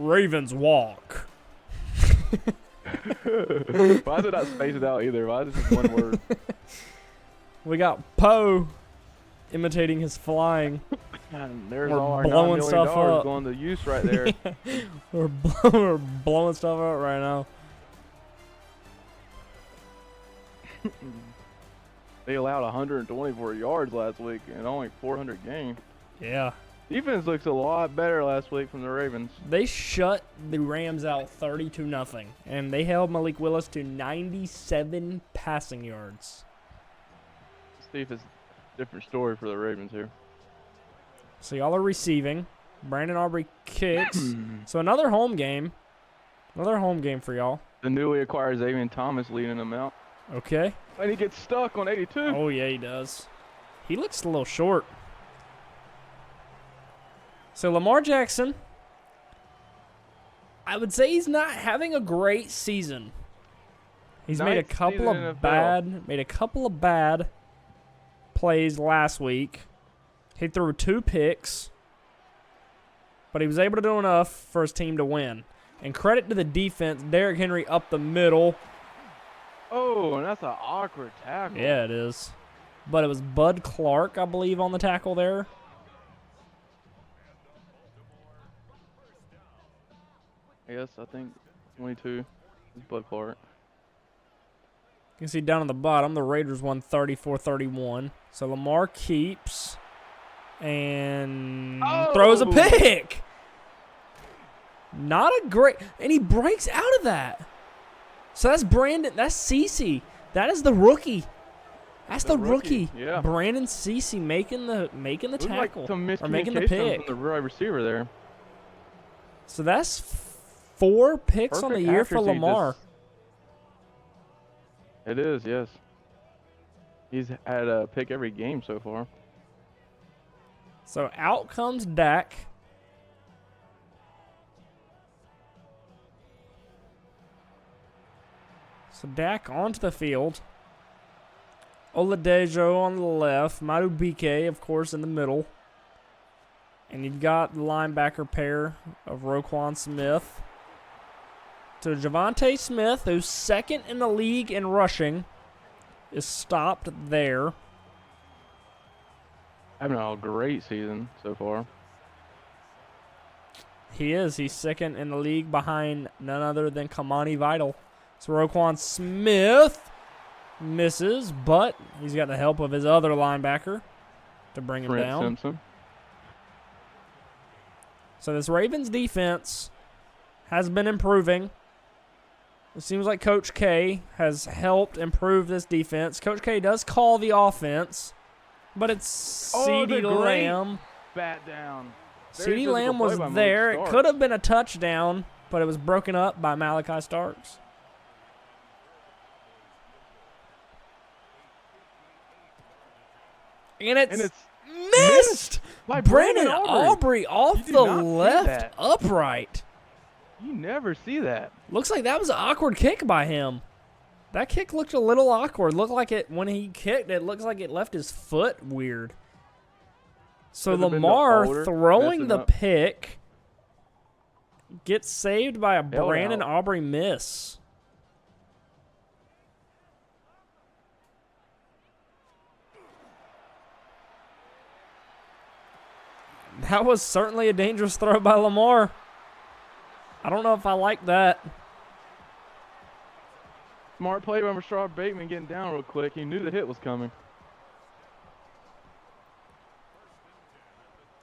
Ravens walk. Why is it not spaced out either? Why is it just one word? We got Poe imitating his flying. Man, there's We're all our blowing $9 stuff million up. going to use right there. We're blowing stuff up right now. They allowed 124 yards last week and only 400 gained. Yeah. Defense looks a lot better last week from the Ravens. They shut the Rams out 30-0, and they held Malik Willis to 97 passing yards. See if it's a different story for the Ravens here. So y'all are receiving. Brandon Aubrey kicks. So another home game. Another home game for y'all. The newly acquired Xavier Thomas leading them out. Okay. And he gets stuck on 82. Oh, yeah, he does. He looks a little short. So Lamar Jackson, I would say he's not having a great season. He's made a couple of bad plays last week. He threw 2 picks, but he was able to do enough for his team to win. And credit to the defense, Derrick Henry up the middle. Oh, and that's an awkward tackle. Yeah, it is. But it was Bud Clark, I believe, on the tackle there. Yes, I think 22 is Bud Clark. You can see down at the bottom, the Raiders won 34-31. So Lamar keeps and throws a pick. Not a great, and he breaks out of that. So that's Brandon, that's Cece. That is the rookie. That's the rookie. Yeah. Brandon Cece making the tackle, like some or making the miscommunication pick. from the wide receiver there. So that's 4 picks on the Perfect year for accuracy, Lamar. It is, yes. He's had a pick every game so far. So out comes Dak. So Dak onto the field. Oladejo on the left. Madubike, of course, in the middle. And you've got the linebacker pair of Roquan Smith. So Javonte Smith, who's second in the league in rushing, is stopped there. Having a great season so far. He is. He's second in the league behind none other than Kamani Vital. So Roquan Smith misses, but he's got the help of his other linebacker to bring him Trent down. Simpson. So this Ravens defense has been improving. It seems like Coach K has helped improve this defense. Coach K does call the offense, but it's CeeDee Lamb. Bat down. CeeDee Lamb was there. It could have been a touchdown, but it was broken up by Malachi Starks. And it's missed by Brandon Aubrey off the left that. upright. You never see that. Looks like that was an awkward kick by him. That kick looked a little awkward. Looked like it when he kicked. It looks like it left his foot weird. So Lamar throwing the pick gets saved by a Brandon Aubrey miss. That was certainly a dangerous throw by Lamar. I don't know if I like that. Smart play by Rashard Bateman getting down real quick. He knew the hit was coming.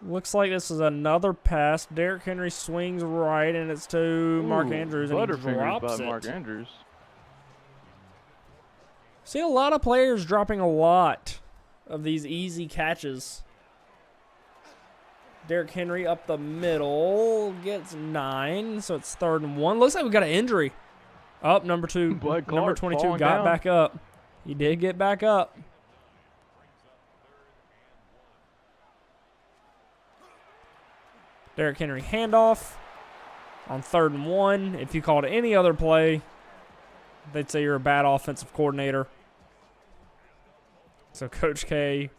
Looks like this is another pass. Derrick Henry swings right, and it's to Mark Andrews, and he drops it. Mark Andrews. See a lot of players dropping a lot of these easy catches. Derrick Henry up the middle gets 9, so it's 3rd and 1. Looks like we got an injury. Up, number 22 got back up. He did get back up. Derrick Henry handoff on 3rd and 1. If you called any other play, they'd say you're a bad offensive coordinator. So Coach K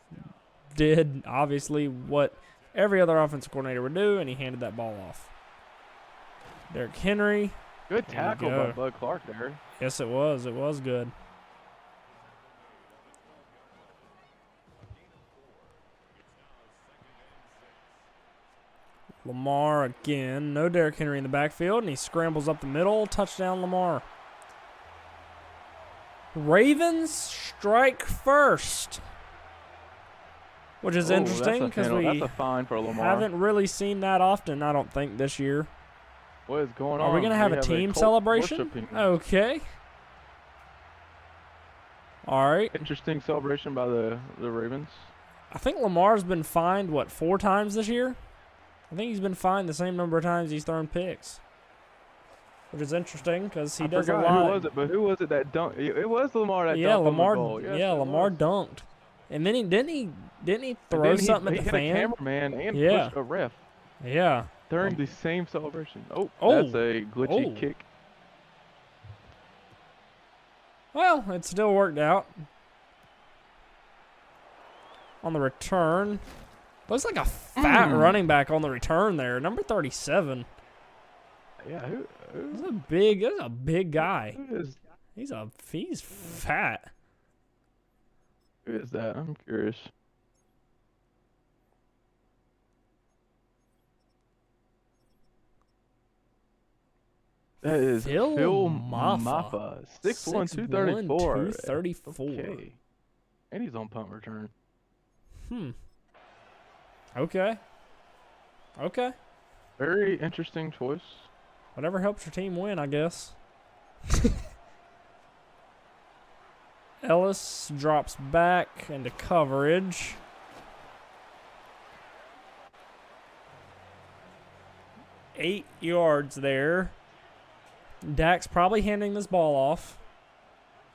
did obviously what every other offensive coordinator would do, and he handed that ball off. Derrick Henry. Good tackle by Bud Clark there. Yes, it was. It was good. Lamar again. No Derrick Henry in the backfield, and he scrambles up the middle. Touchdown, Lamar. Ravens strike first, which is interesting because we that's a fine for Lamar. Haven't really seen that often, I don't think, this year. What is going on? Are we going to have a team celebration? Okay. All right. Interesting celebration by the Ravens. I think Lamar's been fined, 4 times this year? I think he's been fined the same number of times he's thrown picks, which is interesting because he does a lot. Who was it? But who was it that dunked? It was Lamar that dunked. Lamar. On the goal. Yes, yeah, Lamar dunked, and then didn't he throw something at the fan? He hit a cameraman and pushed a ref. Yeah. During the same celebration. Oh, that's a glitchy kick. Well, it still worked out. On the return. Looks like a fat running back on the return there. Number 37. Yeah, That's a big guy. He's fat. Who is that? I'm curious. That is Phil Maffa. 6'1", 234. 234. Okay. And he's on punt return. Okay. Very interesting choice. Whatever helps your team win, I guess. Ellis drops back into coverage. Eight yards there. Dak's probably handing this ball off.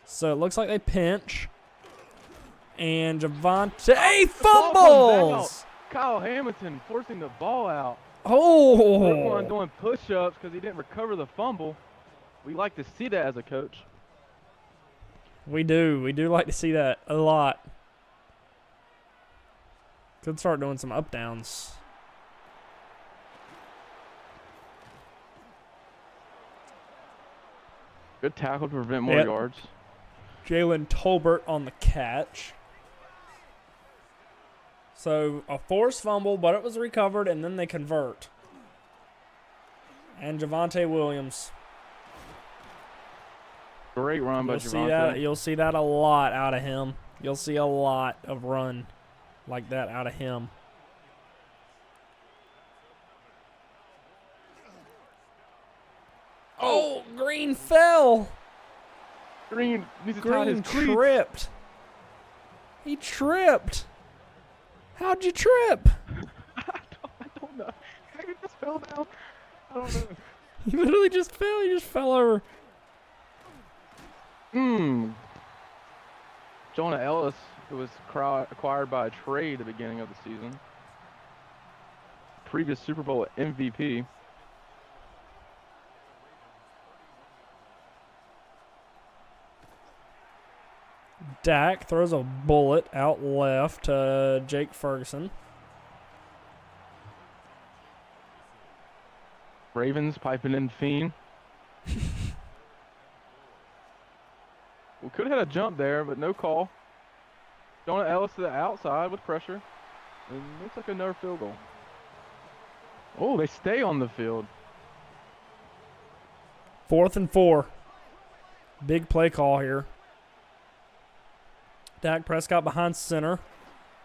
So it looks like they pinch. And Javonte fumbles! Kyle Hamilton forcing the ball out. Oh! Doing push-ups because he didn't recover the fumble. We like to see that as a coach. We do. We do like to see that a lot. Could start doing some up downs. Good tackle to prevent more yards. Jalen Tolbert on the catch. So a forced fumble, but it was recovered, and then they convert. And Javonte Williams. Great run by Javonte. You'll see that a lot out of him. You'll see a lot of run like that out of him. Oh, Green fell. Green tripped. He tripped. How'd you trip? I don't know. He just fell down. I don't know. He literally just fell. He just fell over. Jonah Ellis, who was acquired by a trade at the beginning of the season. Previous Super Bowl MVP. Dak throws a bullet out left to Jake Ferguson. Ravens piping in Fiend. We could have had a jump there, but no call. Jonah Ellis to the outside with pressure. And looks like another field goal. Oh, they stay on the field. 4th and 4. Big play call here. Dak Prescott behind center.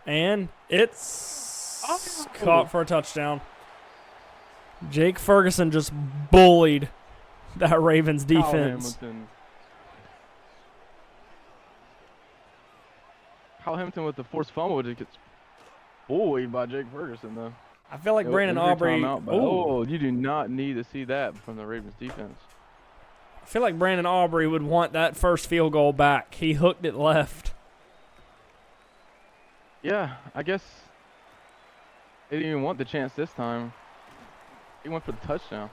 And it's caught for a touchdown. Jake Ferguson just bullied that Ravens defense. Kyle Hamilton with the forced fumble just gets bullied by Jake Ferguson, though. I feel like Brandon Aubrey. You do not need to see that from the Ravens defense. I feel like Brandon Aubrey would want that first field goal back. He hooked it left. Yeah, I guess they didn't even want the chance this time. He went for the touchdown.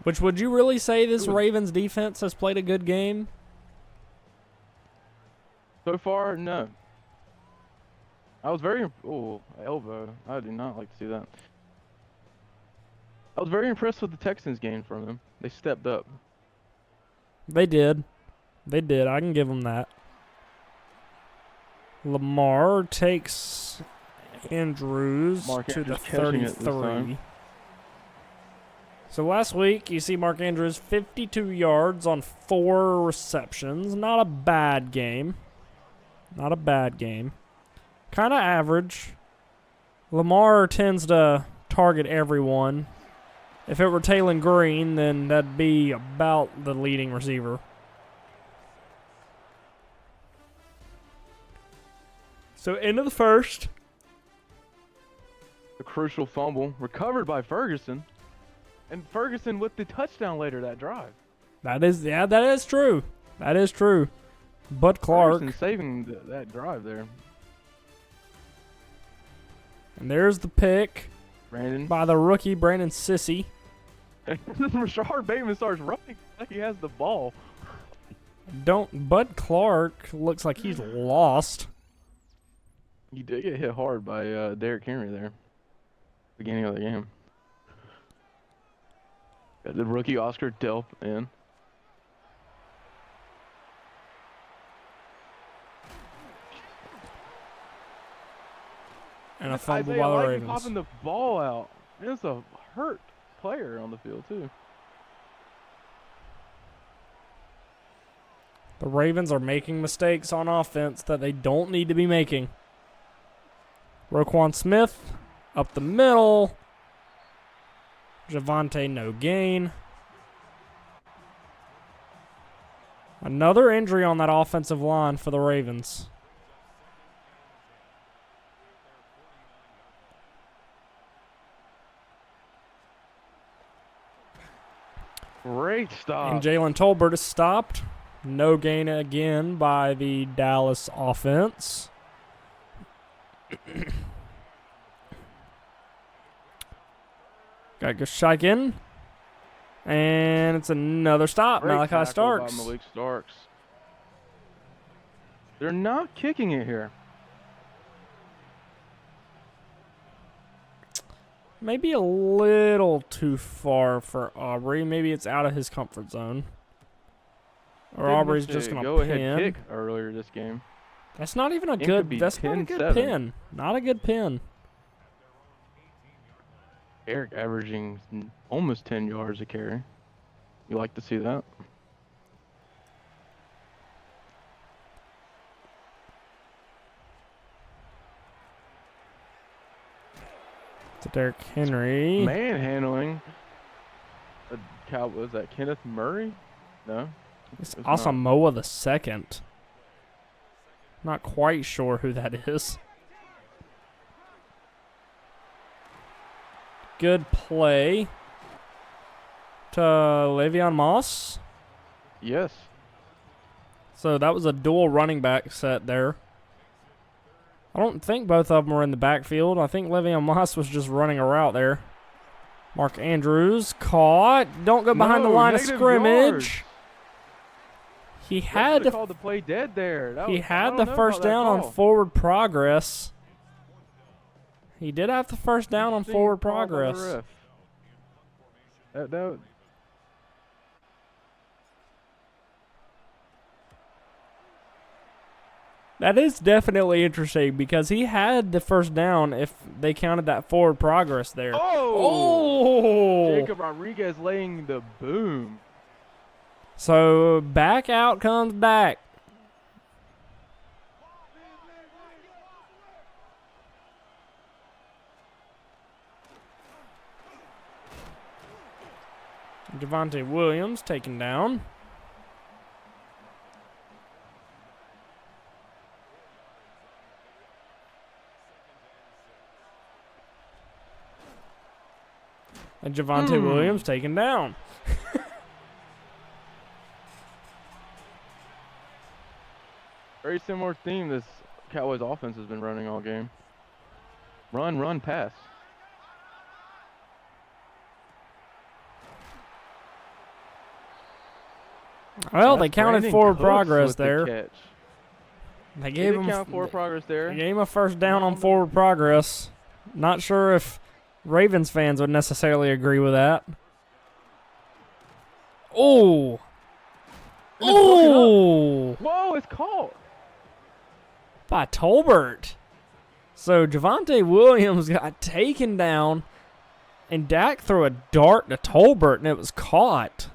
Which, would you really say this Ravens defense has played a good game? So far, no. I was very... elbow. I do not like to see that. I was very impressed with the Texans game from them. They stepped up. They did. They did. I can give them that. Lamar takes Andrews to the 33. So last week, you see Mark Andrews 52 yards on 4 receptions. Not a bad game. Not a bad game. Kind of average. Lamar tends to target everyone. If it were Taylor Green, then that'd be about the leading receiver. So end of the first. A crucial fumble recovered by Ferguson. And Ferguson with the touchdown later that drive. That is true. That is true. But Clark Ferguson saving that drive there. And there's the pick Brandon by the rookie Brandon Sissy. Rashard Bateman starts running like he has the ball. Bud Clark looks like he's lost. He did get hit hard by Derrick Henry there. Beginning of the game. Got the rookie Oscar Delp in. And a fumble by the Isaiah Ravens. Popping the ball out. It's a hurt player on the field too. The Ravens are making mistakes on offense that they don't need to be making. Roquan Smith up the middle. Javonte no gain. Another injury on that offensive line for the Ravens. Great stop. And Jalen Tolbert is stopped. No gain again by the Dallas offense. Got Goshikin. And it's another stop. Great Malachi tackle Starks. by Malik Starks. They're not kicking it here. Maybe a little too far for Aubrey. Maybe it's out of his comfort zone. Or Aubrey's just going to go ahead pin. kick earlier this game. That's not even a It good. could be That's not a good 10-7. pin. Not a good pin. Eric averaging almost 10 yards a carry. You like to see that? To Derrick Henry. Manhandling. Was that Kenneth Murray? No. It's not. Asamoah the second. Not quite sure who that is. Good play to Le'Veon Moss. Yes. So that was a dual running back set there. I don't think both of them were in the backfield. I think Le'Veon Moss was just running a route there. Mark Andrews caught. Don't go behind the line of scrimmage. Yards. He had to called the play dead there. He had the first down on forward progress. He did have the first down on forward progress. That is definitely interesting because he had the first down if they counted that forward progress there. Oh! Jacob Rodriguez laying the boom. So back out comes Dak. Javonte Williams taken down. And Javonte Williams taken down. Very similar theme this Cowboys offense has been running all game. Run, run, pass. Well, they counted Brandon forward Cooks progress with the there. catch. They gave him count forward progress there. They gave him a first down on forward progress. Not sure if Ravens fans would necessarily agree with that. Oh! Oh! Whoa, it's caught. By Tolbert. So Javonte Williams got taken down, and Dak threw a dart to Tolbert, and it was caught.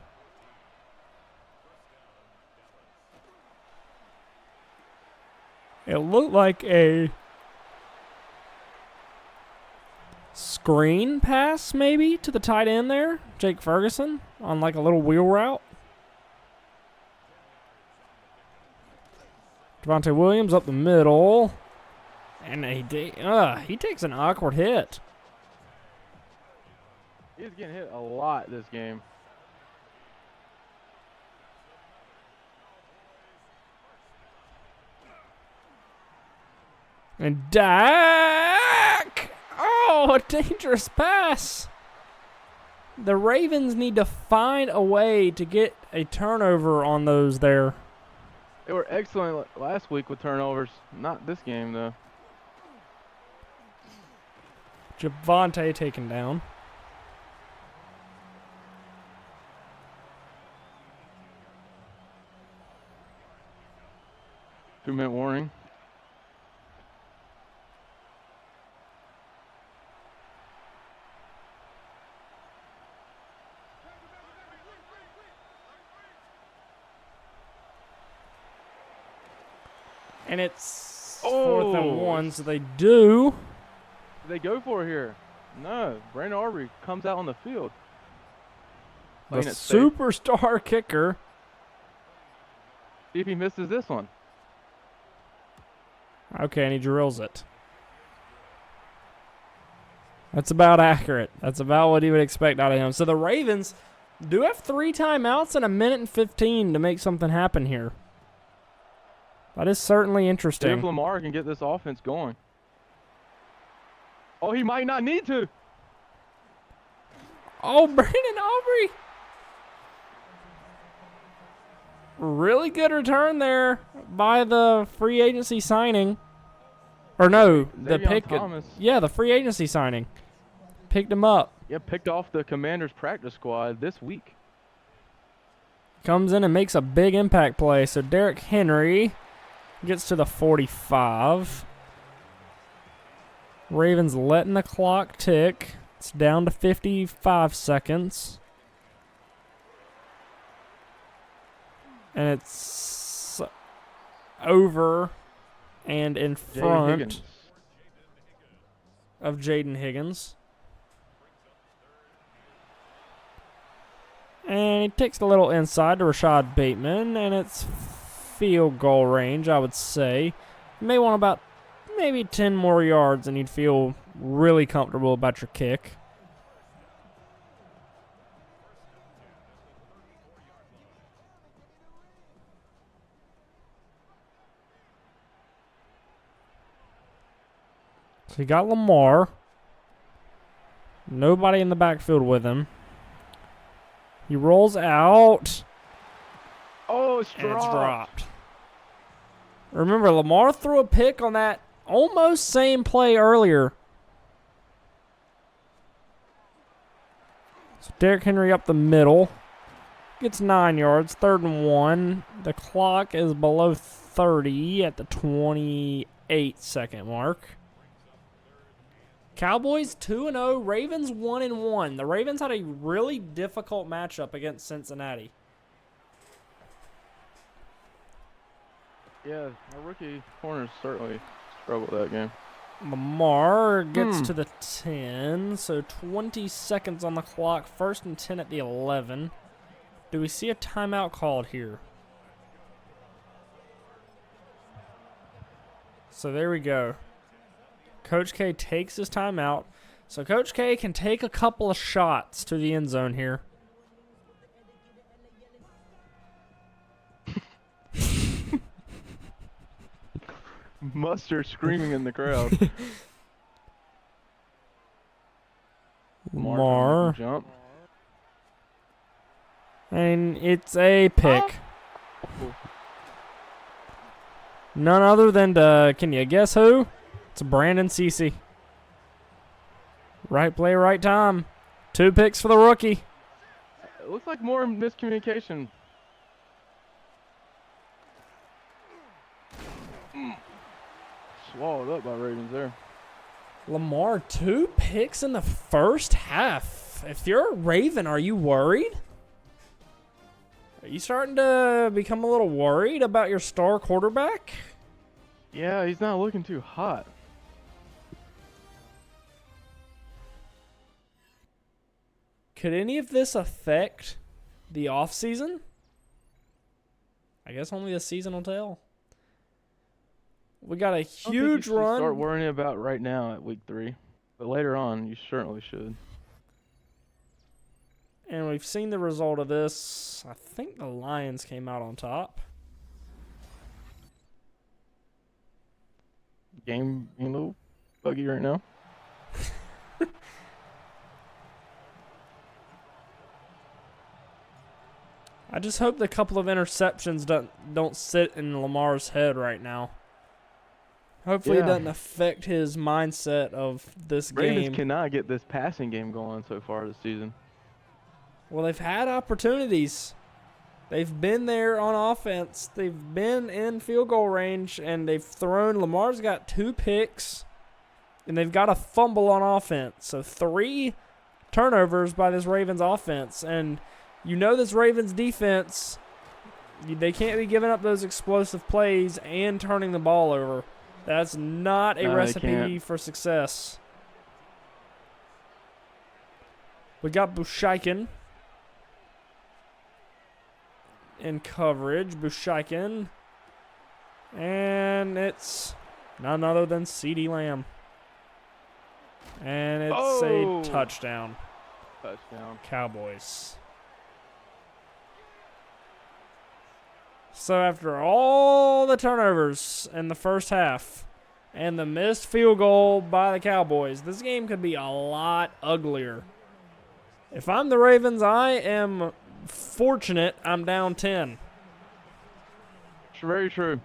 It looked like a screen pass, maybe, to the tight end there, Jake Ferguson, on like a little wheel route. Javonte Williams up the middle, and he takes an awkward hit. He's getting hit a lot this game. And Dak! Oh, a dangerous pass. The Ravens need to find a way to get a turnover on those there. They were excellent last week with turnovers. Not this game, though. Javonte taken down. Two-minute warning. And it's 4th and 1, so they do. They go for it here. No, Brandon Aubrey comes out on the field. The superstar kicker. See if he misses this one. Okay, and he drills it. That's about accurate. That's about what he would expect out of him. So the Ravens do have 3 timeouts and 1:15 to make something happen here. That is certainly interesting. If Lamar can get this offense going. Oh, he might not need to. Oh, Brandon Aubrey. Really good return there by the free agency signing. Or no, the pick. Thomas. Yeah, the free agency signing. Picked him up. Yeah, picked off the Commanders practice squad this week. Comes in and makes a big impact play. So Derrick Henry gets to the 45. Ravens letting the clock tick. It's down to 55 seconds. And it's over and in front of Jaden Higgins. And he takes a little inside to Rashad Bateman, and it's field goal range, I would say. You may want about maybe 10 more yards, and you'd feel really comfortable about your kick. So you got Lamar. Nobody in the backfield with him. He rolls out. Oh, it's and it's dropped. Remember, Lamar threw a pick on that almost same play earlier. So Derrick Henry up the middle. Gets 9 yards, 3rd and 1. The clock is below 30 at the 28-second mark. Cowboys 2-0, Ravens 1-1. The Ravens had a really difficult matchup against Cincinnati. Yeah, our rookie corners certainly struggled that game. Lamar gets to the 10, so 20 seconds on the clock. 1st and 10 at the 11. Do we see a timeout called here? So there we go. Coach K takes his timeout. So Coach K can take a couple of shots to the end zone here. Mustard screaming in the crowd. Lamar. Jump. And it's a pick. None other than, can you guess who? It's Brandon Cece. Right play, right time. 2 picks for the rookie. It looks like more miscommunication. Swallowed up by Ravens there. Lamar, 2 picks in the first half. If you're a Raven, are you worried? Are you starting to become a little worried about your star quarterback? Yeah, he's not looking too hot. Could any of this affect the offseason? I guess only the season will tell. We got a huge run. Start worrying about right now at week 3, but later on you certainly should. And we've seen the result of this. I think the Lions came out on top. Game a little buggy right now. I just hope the couple of interceptions don't sit in Lamar's head right now. Hopefully it doesn't affect his mindset of this game. Ravens cannot get this passing game going so far this season. Well, they've had opportunities. They've been there on offense. They've been in field goal range, and they've thrown. Lamar's got 2 picks, and they've got a fumble on offense. So 3 turnovers by this Ravens offense. And you know this Ravens defense, they can't be giving up those explosive plays and turning the ball over. That's not a recipe for success. We got Bushaikin in coverage. Bushaikin. And it's none other than CeeDee Lamb. And it's a touchdown. Touchdown. Cowboys. So after all the turnovers in the first half and the missed field goal by the Cowboys, this game could be a lot uglier. If I'm the Ravens, I am fortunate I'm down 10. Very true.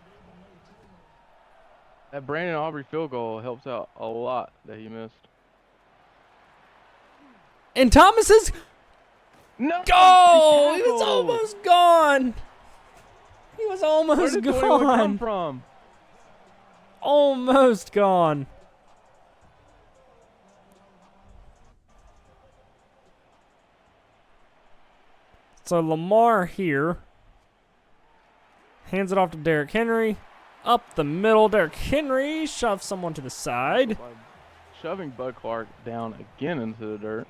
That Brandon Aubrey field goal helps out a lot that he missed. And Thomas is no goal! He was almost gone. He was almost Where did gone. 21 come from? Almost gone. So Lamar here hands it off to Derrick Henry. Up the middle, Derrick Henry shoves someone to the side. By shoving Bud Clark down again into the dirt.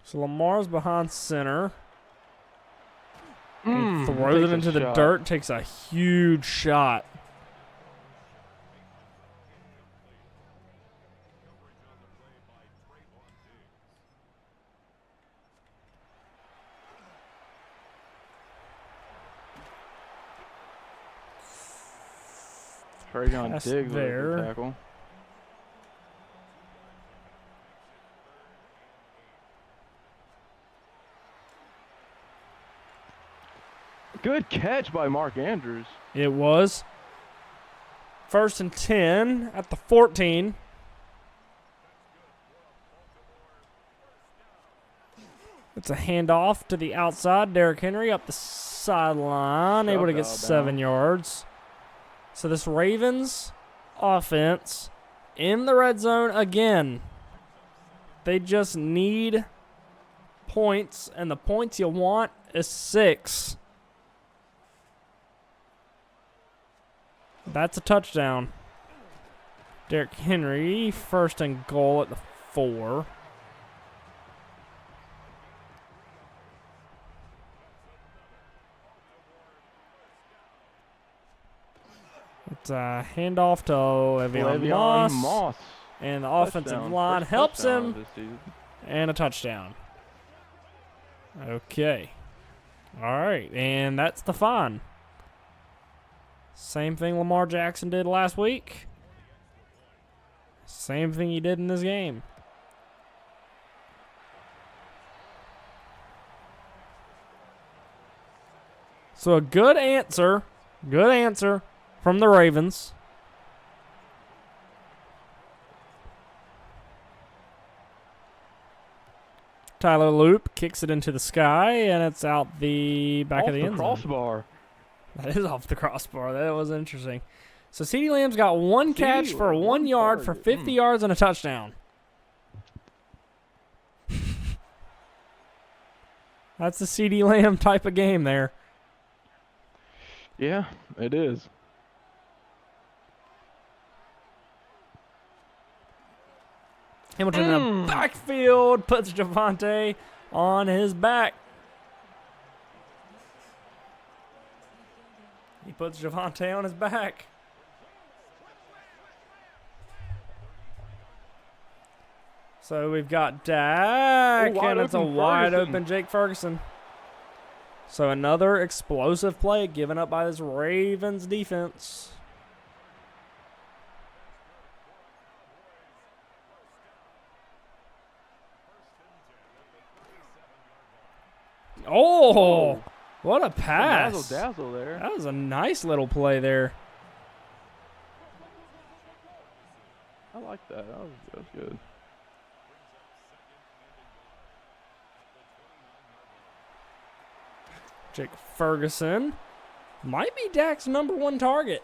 So Lamar's behind center. He throws takes it into a the shot. dirt, takes a huge shot. Trajan Pass Diggs with a there. good tackle. Good catch by Mark Andrews. It was. 1st and 10 at the 14. It's a handoff to the outside. Derrick Henry up the sideline, able to get 7 yards. So this Ravens offense in the red zone again. They just need points, and the points you want is 6. That's a touchdown. Derrick Henry, 1st and goal at the 4. It's a handoff to Le'Veon Moss. And the offensive line helps him. And a touchdown. Okay. All right. And that's the fine. Same thing Lamar Jackson did last week. Same thing he did in this game. So a good answer from the Ravens. Tyler Loop kicks it into the sky, and it's out the back of the end zone. Off the crossbar. That is off the crossbar. That was interesting. So CeeDee Lamb's got one catch for 1 yard for 50 yards and a touchdown. That's the CeeDee Lamb type of game there. Yeah, it is. Hamilton in the backfield puts Javonte on his back. He puts Javonte on his back. So we've got Dak, and it's a wide open Jake Ferguson. So another explosive play given up by this Ravens defense. Oh, what a pass. Dazzle dazzle there. That was a nice little play there. I like that. That was good. Jake Ferguson might be Dak's #1 target.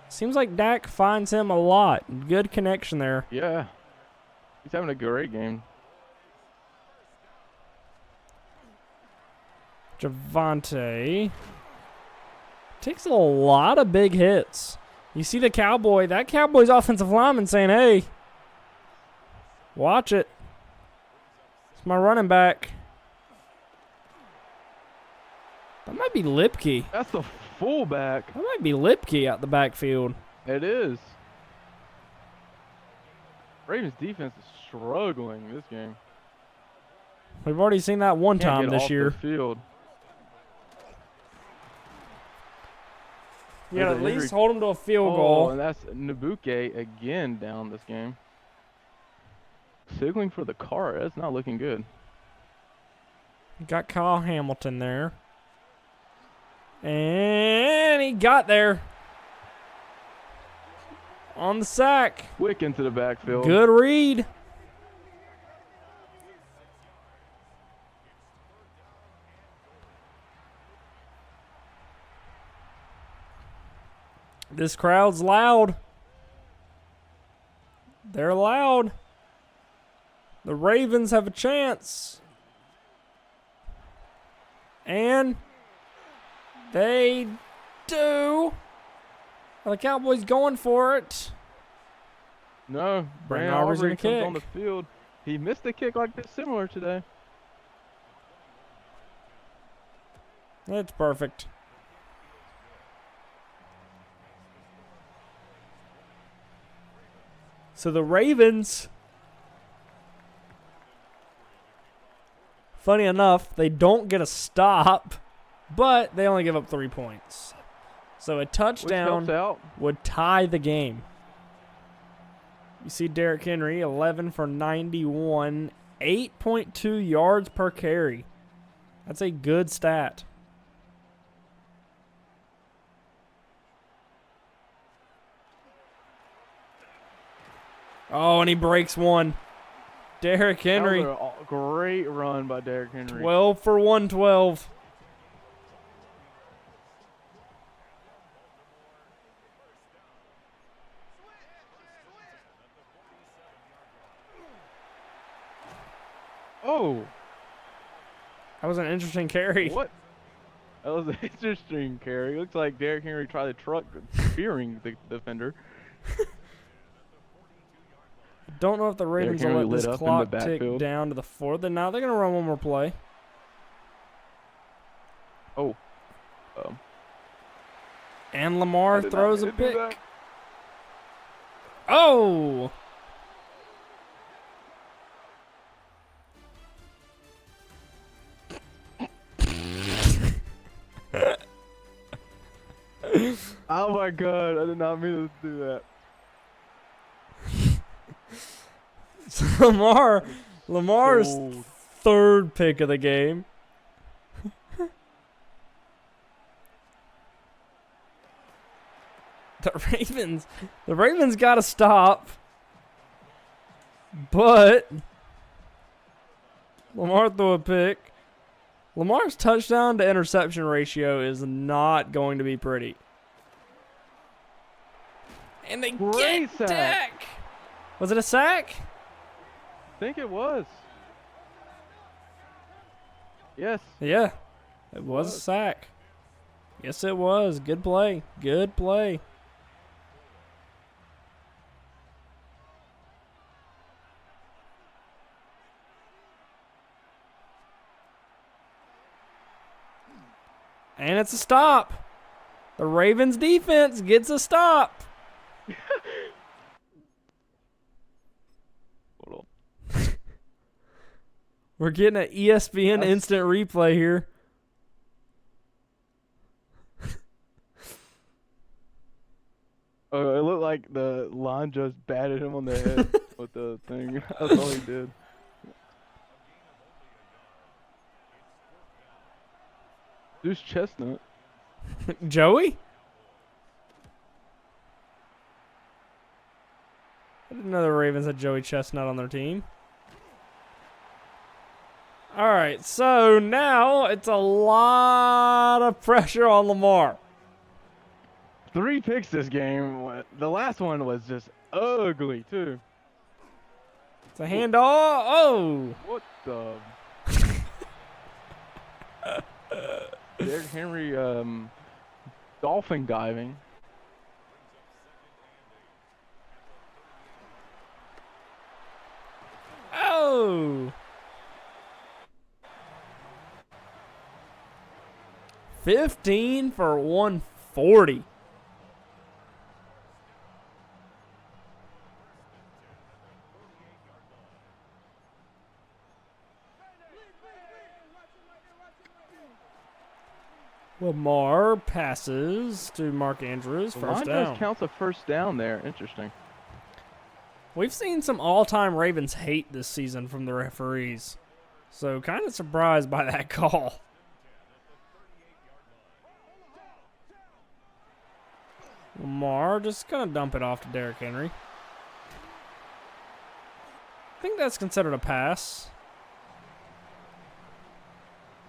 Seems like Dak finds him a lot. Good connection there. Yeah. He's having a great game. Javonte takes a lot of big hits. You see that Cowboys offensive lineman saying, hey, watch it. It's my running back. That might be Lipke. That's the fullback. That might be Lipke out the backfield. It is. Ravens defense is struggling this game. We've already seen that one time this year. Field. You gotta at least hold them to a field goal. And that's Nabuke again down this game. Signaling for the car. That's not looking good. Got Kyle Hamilton there. And he got there. On the sack. Quick into the backfield. Good read. This crowd's loud. They're loud. The Ravens have a chance. And they do. Are the Cowboys going for it? No. Brandon Aubrey comes on the field. He missed a kick like this similar today. It's perfect. So the Ravens, funny enough, they don't get a stop, but they only give up 3 points. So a touchdown would tie the game. You see Derrick Henry, 11 for 91, 8.2 yards per carry. That's a good stat. Oh, and he breaks one. Derrick Henry. That was a great run by Derrick Henry. 12 for 112. Oh. That was an interesting carry. What? That was an interesting carry. Looks like Derrick Henry tried to truck fearing the defender. Don't know if the Ravens will let this clock tick down to the 4th. Then now they're going to run one more play. Oh. And Lamar throws a pick. Oh! Oh my God, I did not mean to do that. So Lamar's 3rd pick of the game. The Ravens got to stop. But Lamar threw a pick. Lamar's touchdown to interception ratio is not going to be pretty. And they Great get sack. Dak. Was it a sack? I think it was. Yes. Yeah, it was a sack. Yes, it was. Good play. Good play. And it's a stop. The Ravens defense gets a stop. Hold We're getting an ESPN instant replay here. on. It looked like the line just batted him on the head with the thing. That's all he did. Who's Chestnut? Joey? I didn't know the Ravens had Joey Chestnut on their team. All right, so now it's a lot of pressure on Lamar. 3 picks this game. The last one was just ugly, too. It's a handoff. Oh! What the? Derrick Henry, dolphin diving. Oh! 15 for 140. Lamar passes to Mark Andrews. First down. Counts a first down there. Interesting. We've seen some all-time Ravens hate this season from the referees. So kind of surprised by that call. Lamar just going to dump it off to Derrick Henry. I think that's considered a pass.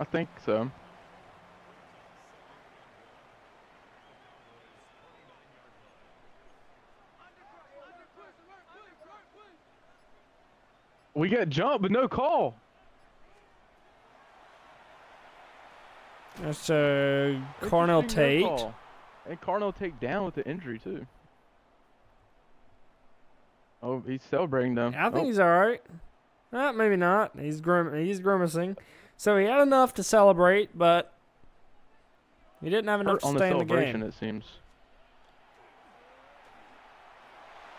I think so. We got jump, but no call. That's Carnell Tate. No call. And Carnell Tate down with the injury, too. Oh, he's celebrating them. I think he's all right. Maybe not. He's grimacing. So he had enough to celebrate, but he didn't have enough to stay in the game. It seems.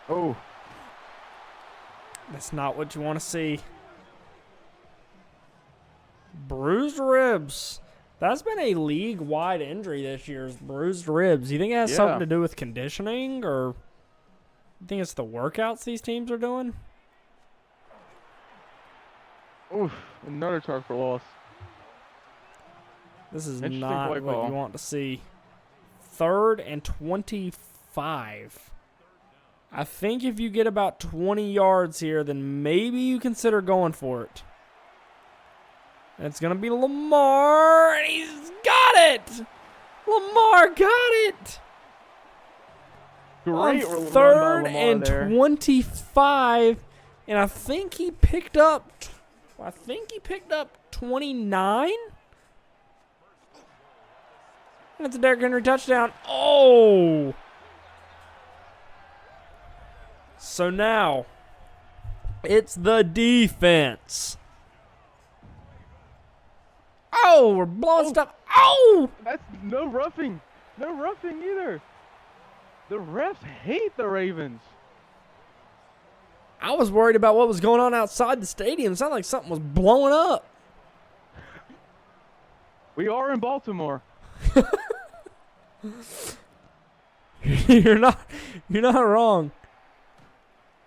Oh. That's not what you want to see. Bruised ribs. That's been a league-wide injury this year, is bruised ribs. You think it has something to do with conditioning, or you think it's the workouts these teams are doing? Oof, another target for loss. This is not what you want to see. 3rd and 25. I think if you get about 20 yards here, then maybe you consider going for it. And it's going to be Lamar, and he's got it! Lamar got it! Great on 3rd and 25, and I think he picked up 29? And it's a Derrick Henry touchdown. Oh! So now, it's the defense. Oh, we're blowing stuff. Oh! That's no roughing. No roughing either. The refs hate the Ravens. I was worried about what was going on outside the stadium. It sounded like something was blowing up. We are in Baltimore. You're not wrong.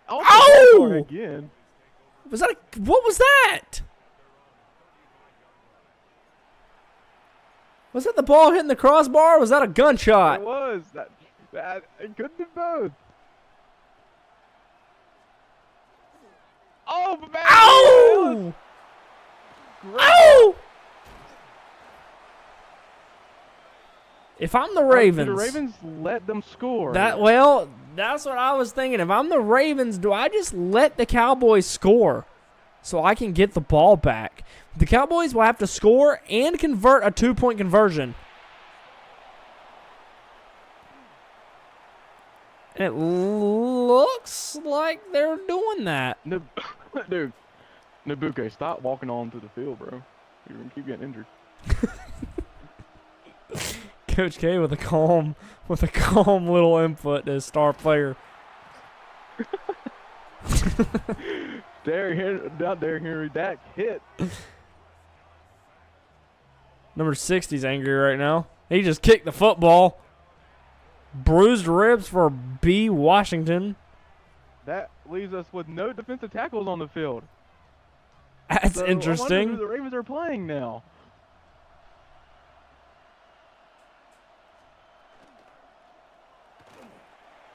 Oh! Again. What was that? Was that the ball hitting the crossbar, or was that a gunshot? It was. It could do both. Oh, man! Ow! Great. Ow! If I'm the Ravens, The Ravens let them score. that's what I was thinking. If I'm the Ravens, do I just let the Cowboys score so I can get the ball back? The Cowboys will have to score and convert a 2-point conversion. And it looks like they're doing that. Dude, Nabuke, stop walking on through the field, bro. You're going to keep getting injured. Coach K with a calm little input to his star player. Derrick Henry, Dak hit. Number 60's angry right now. He just kicked the football. Bruised ribs for B. Washington. That leaves us with no defensive tackles on the field. That's I interesting. wonder who the Ravens are playing now.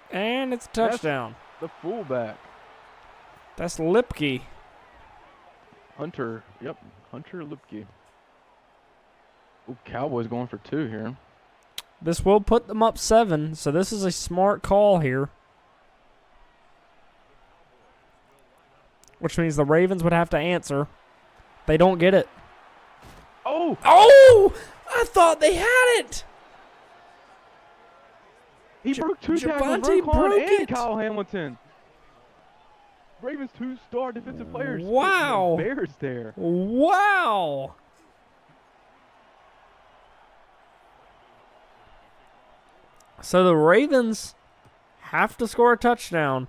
And it's a touchdown. That's the fullback. That's Lipke. Hunter Lipke. Ooh, Cowboys going for 2 here. This will put them up 7, so this is a smart call here. Which means the Ravens would have to answer. They don't get it. Oh! Oh! I thought they had it! He broke 2 tackles. Javonte broke and it. Kyle Hamilton. Ravens 2-star defensive players. Wow. Bears there. Wow! So the Ravens have to score a touchdown.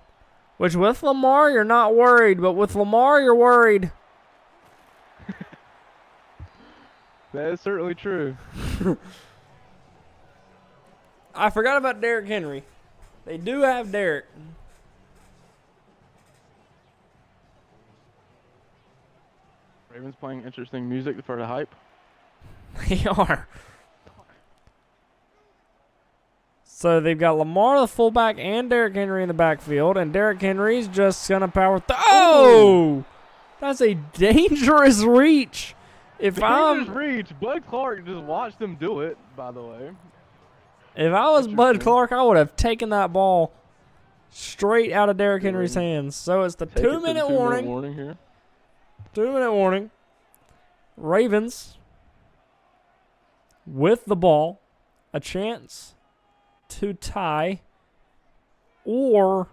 Which with Lamar, you're not worried. But with Lamar, you're worried. That is certainly true. I forgot about Derrick Henry. They do have Derrick. Ravens playing interesting music for the hype. They are. So they've got Lamar, the fullback, and Derrick Henry in the backfield. And Derrick Henry's just going to power. Oh! That's a dangerous reach. Dangerous reach. Bud Clark just watched them do it, by the way. If I was Bud Clark, I would have taken that ball straight out of Derrick Henry's hands. So it's the 2-minute warning. 2-minute warning. Ravens with the ball. A chance to tie. Or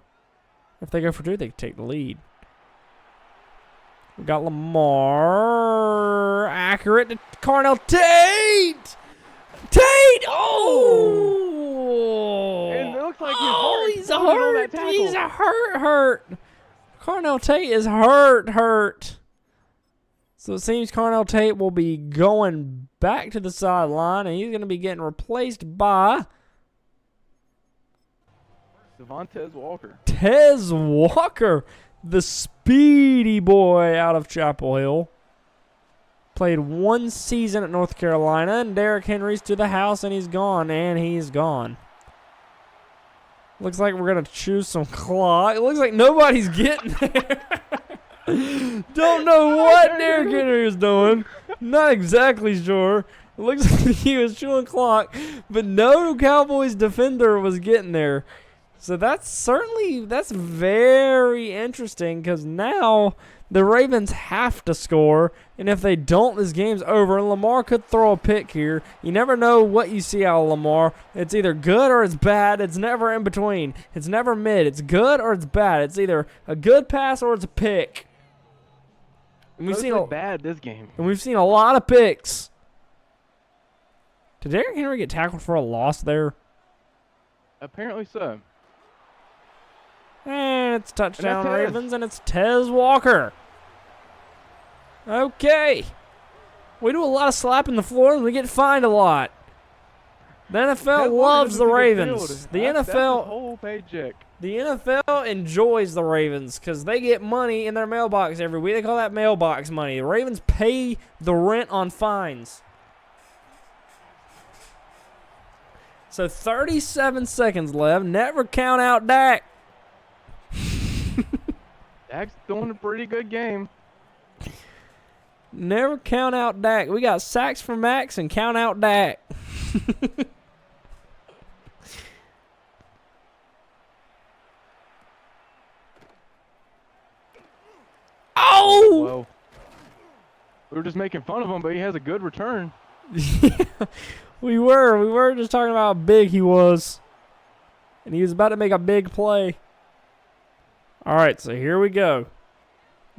if they go for 2, they can take the lead. We got Lamar. Accurate to Carnell Tate. Tate! Oh! And it looks like he's hurt. He's hurt. Carnell Tate is hurt. So it seems Carnell Tate will be going back to the sideline, and he's going to be getting replaced by Devontae Walker. Tez Walker, the speedy boy out of Chapel Hill. Played 1 season at North Carolina, and Derrick Henry's to the house, and he's gone. Looks like we're going to choose some clock. It looks like nobody's getting there. Don't know what Derrick Henry is doing. Not exactly sure. It looks like he was chewing clock, but no Cowboys defender was getting there. So that's very interesting because now the Ravens have to score, and if they don't, this game's over. And Lamar could throw a pick here. You never know what you see out of Lamar. It's either good or it's bad. It's never in between. It's never mid. It's good or it's bad. It's either a good pass or it's a pick. And we've seen bad this game. And we've seen a lot of picks. Did Derrick Henry get tackled for a loss there? Apparently so. And it's touchdown Ravens, and it's Tez Walker. Okay. We do a lot of slapping the floor, and we get fined a lot. The NFL loves the Ravens. The NFL whole paycheck. The NFL enjoys the Ravens because they get money in their mailbox every week. They call that mailbox money. The Ravens pay the rent on fines. So 37 seconds left. Never count out Dak. Dak's doing a pretty good game. Never count out Dak. We got sacks for Max and count out Dak. Oh! Whoa. We were just making fun of him, but he has a good return. Yeah, we were just talking about how big he was. And he was about to make a big play. All right, so here we go.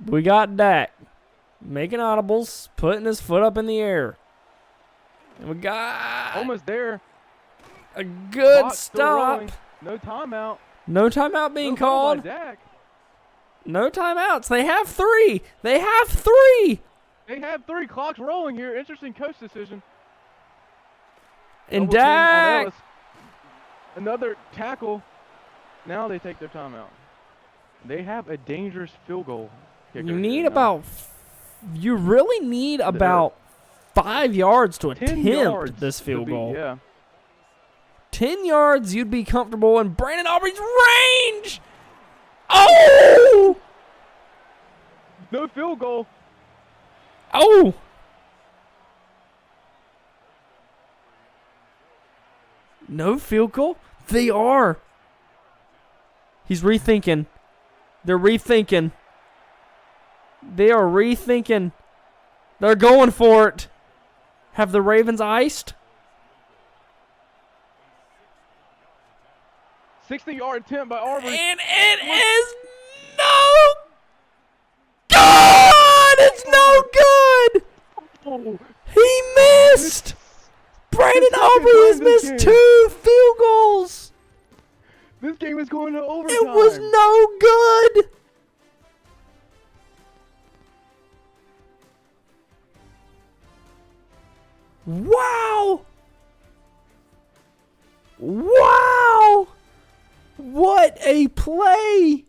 We got Dak making audibles, putting his foot up in the air. And we got almost there. A good Clock's stop. No timeout. No timeout being called. Dak. No timeouts. They have 3. They have 3. They have 3. Clock's rolling here. Interesting coach decision. And Double team on Dak. Ellis. Another tackle. Now they take their timeout. They have a dangerous field goal kicker. You need about. You really need about 5 yards to attempt this field goal. Yeah. 10 yards, you'd be comfortable in Brandon Aubrey's range. Oh! No field goal. Oh! No field goal? They are. He's rethinking. They're rethinking. They are rethinking. They're going for it. Have the Ravens iced? 60-yard attempt by Aubrey. And it is no good! It's no good! Oh, He missed! Brandon Aubrey has missed 2 field goals! this game is going to overtime. It was no good! Wow! Wow! What a play!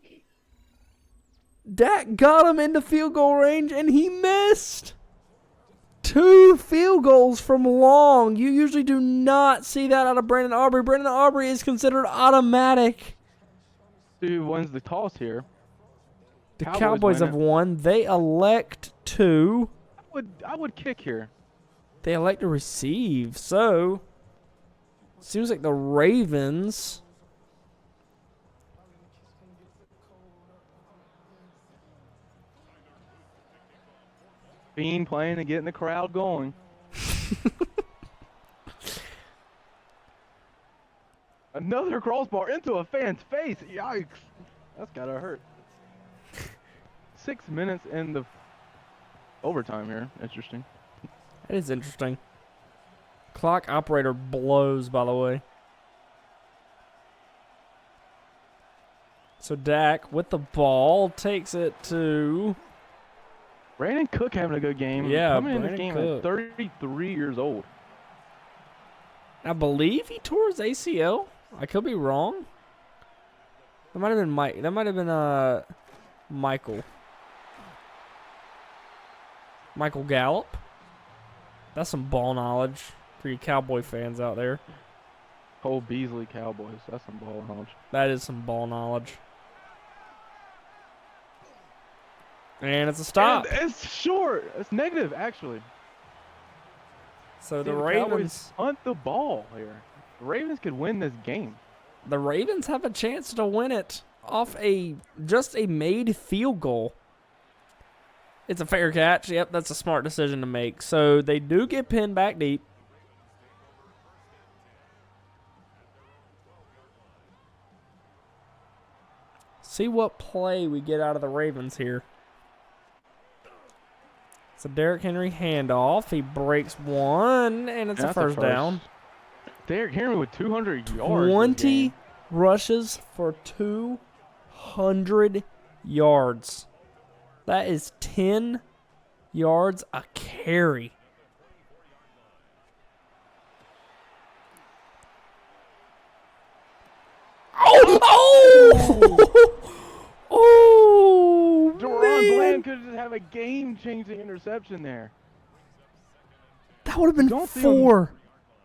Dak got him into field goal range and he missed. 2 field goals from long. You usually do not see that out of Brandon Aubrey. Brandon Aubrey is considered automatic. Who wins the toss here? The Cowboys have won. They elect to. I would kick here. They elect to receive. So, seems like the Ravens. Bean playing and getting the crowd going. Another crossbar into a fan's face. Yikes. That's gotta hurt. 6 minutes in the overtime here. Interesting. That is interesting. Clock operator blows, by the way. So Dak with the ball takes it to. Brandon Cook having a good game. Yeah, coming in this Brandon game Cook. at 33 years old. I believe he tore his ACL. I could be wrong. That might have been Mike. That might have been Michael. Michael Gallup. That's some ball knowledge for you Cowboy fans out there. Cole Beasley Cowboys. That's some ball knowledge. That is some ball knowledge. And it's a stop. And it's short. It's negative, actually. So the Cowboys Ravens hunt the ball here. The Ravens could win this game. The Ravens have a chance to win it off just a made field goal. It's a fair catch. Yep, that's a smart decision to make. So they do get pinned back deep. See what play we get out of the Ravens here. It's a Derrick Henry handoff. He breaks one, and it's a first down. Derrick Henry with 200 yards. 20 rushes for 200 yards. That is 10 yards a carry. Oh! Oh! Deron Bland could just have a game-changing interception there. That would have been 4.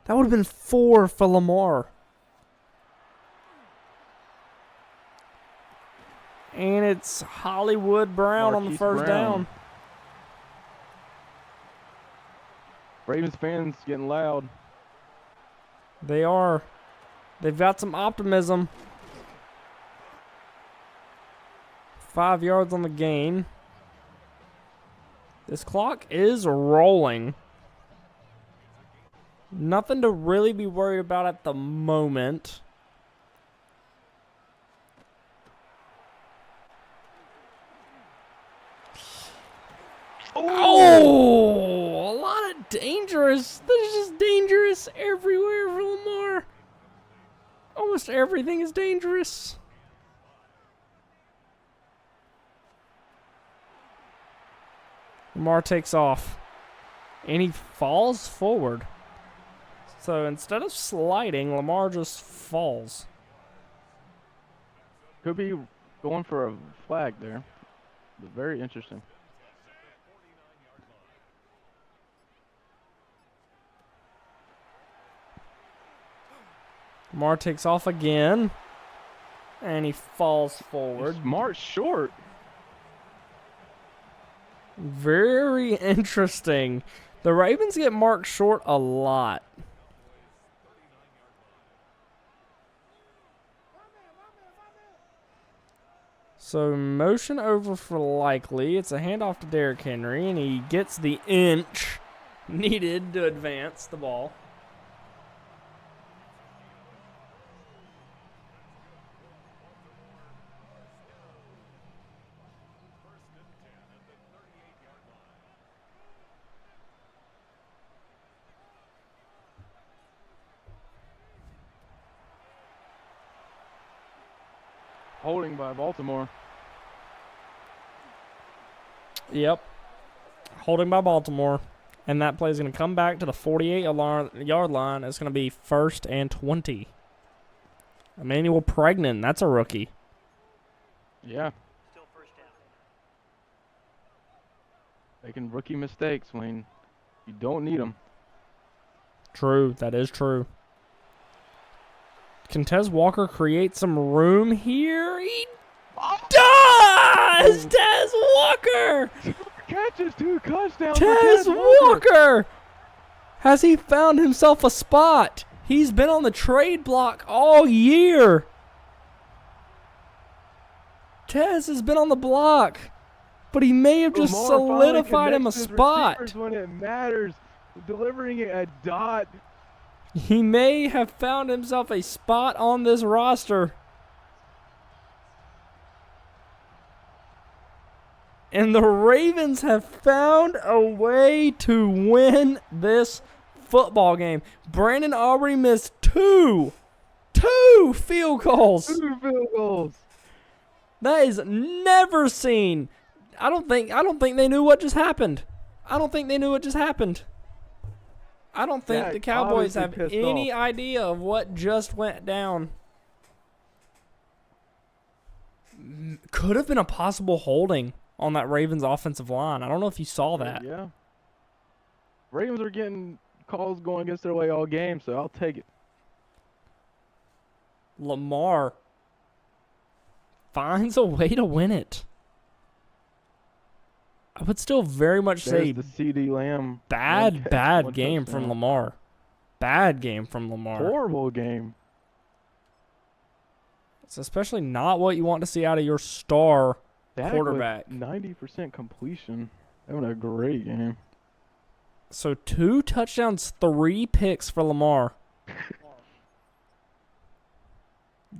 That would have been 4 for Lamar. And it's Hollywood Brown on the first down. Ravens fans getting loud. They are. They've got some optimism. 5 yards on the gain. This clock is rolling. Nothing to really be worried about at the moment. Oh, a lot of dangerous. There's just dangerous everywhere for Lamar. Almost everything is dangerous. Lamar takes off. And he falls forward. So instead of sliding, Lamar just falls. Could be going for a flag there. But very interesting. Lamar takes off again. And he falls forward. March short. Very interesting. The Ravens get marked short a lot. So motion over for Likely. It's a handoff to Derrick Henry, and he gets the inch needed to advance the ball. Holding by Baltimore. Yep. Holding by Baltimore. And that play is going to come back to the 48-yard line. It's going to be 1st and 20. Emmanuel Pregnan, that's a rookie. Yeah. Still first down. Making rookie mistakes when you don't need them. True, that is true. Can Tez Walker create some room here? He does! Tez Walker! Catches 2 touchdowns. Tez Walker! Has he found himself a spot? He's been on the trade block all year. Tez has been on the block, but he may have just solidified him a spot. When it matters, delivering it a dot. He may have found himself a spot on this roster. And the Ravens have found a way to win this football game. Brandon Aubrey missed two field goals. 2 field goals. That is never seen. I don't think they knew what just happened. I don't think the Cowboys have any idea of what just went down. Could have been a possible holding on that Ravens offensive line. I don't know if you saw that. Yeah. Ravens are getting calls going against their way all game, so I'll take it. Lamar finds a way to win it. I would still very much say the CD Lamb. bad game from Lamar. Bad game from Lamar. Horrible game. It's especially not what you want to see out of your star quarterback. 90% completion. Having a great game. So 2 touchdowns, 3 picks for Lamar.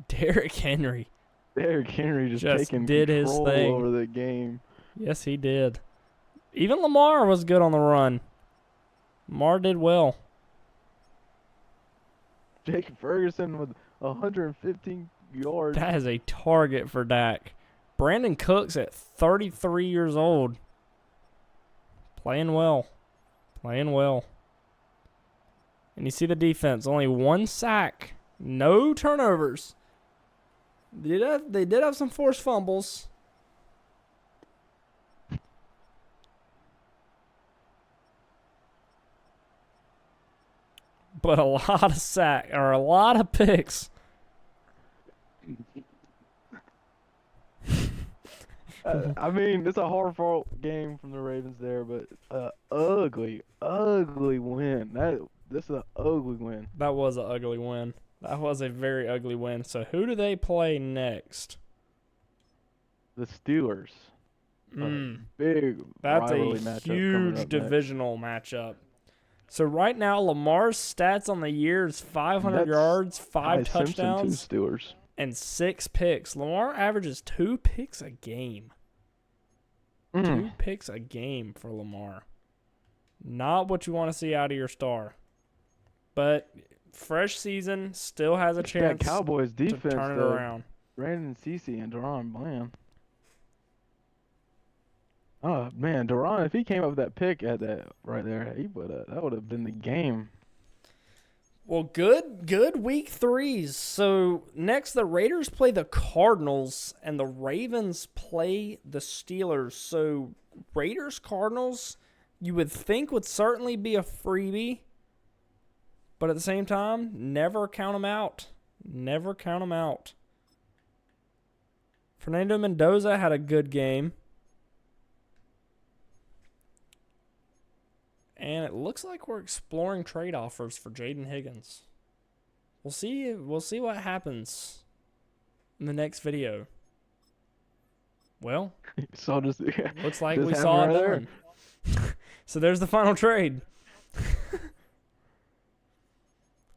Derrick Henry. Derrick Henry just taking did his control thing over the game. Yes, he did. Even Lamar was good on the run. Lamar did well. Jake Ferguson with 115 yards. That is a target for Dak. Brandon Cooks at 33 years old. Playing well. And you see the defense. Only 1 sack. No turnovers. They did have some forced fumbles. but a lot of picks. I mean, it's a hard-fought game from the Ravens there, but ugly win. This is an ugly win. That was an ugly win. That was a very ugly win. So who do they play next? The Steelers. Big That's rivalry a matchup huge divisional matchup. So right now, Lamar's stats on the year is 500 yards, 5 touchdowns, Steelers, and 6 picks. Lamar averages 2 picks a game. 2 picks a game for Lamar. Not what you want to see out of your star. But fresh season, still has a chance that Cowboys defense to turn it around. Brandon Cece and Deron Bland. Oh man, Deron, if he came up with that pick at that right there, that would have been the game. Well, good week 3s. So next the Raiders play the Cardinals and the Ravens play the Steelers. So Raiders Cardinals, you would think would certainly be a freebie, but at the same time, never count them out. Never count them out. Fernando Mendoza had a good game. And it looks like we're exploring trade offers for Jaden Higgins. We'll see what happens in the next video. Well, looks like we saw it done. So there's the final trade.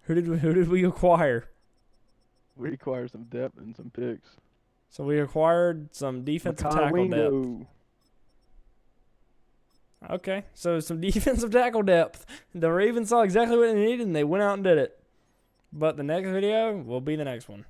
Who did we acquire? We acquired some depth and some picks. So we acquired some defensive tackle depth. Okay, so some defensive tackle depth. The Ravens saw exactly what they needed, and they went out and did it. But the next video will be the next one.